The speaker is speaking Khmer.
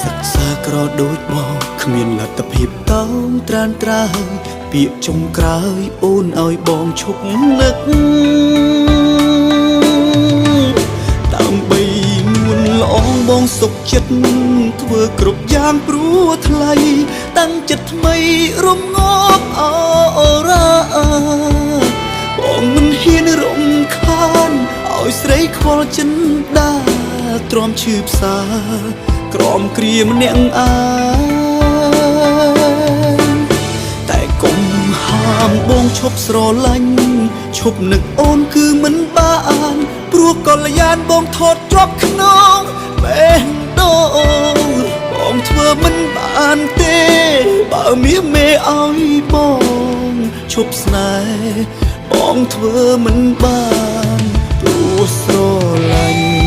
សិក្សាក្រដូចបងគ្មានលទ្ធភាពតោងត្រានត្រើយពាក្យចុងក្រោយអូនឲ្យបងឈប់នឹកដើម្បីនួនល្អងបងសុខចិត្តធ្វើគ្រប់យ៉ាងព្រោះថ្លៃតាំងចិត្តថ្មីរំងាប់អរ៉ាបងមិនហ៊ានរំខានឲ្យស្រីខ្វល់ចិនដាទ្រាំឈឺផ្សាក្រំគ្រាម្នាក់តែកុំហាមបងឈប់ស្រឡាញ់ឈប់នឹកអូនគឺមិនបានព្រោះកលយានបងថតជាប់ក្នុងបេះដូងបងធ្វើមិនបានទេបើមាសមេឲ្យបងឈប់ស្នេហ៍បងធ្វើមិនបានព្រោះស្រឡាញ់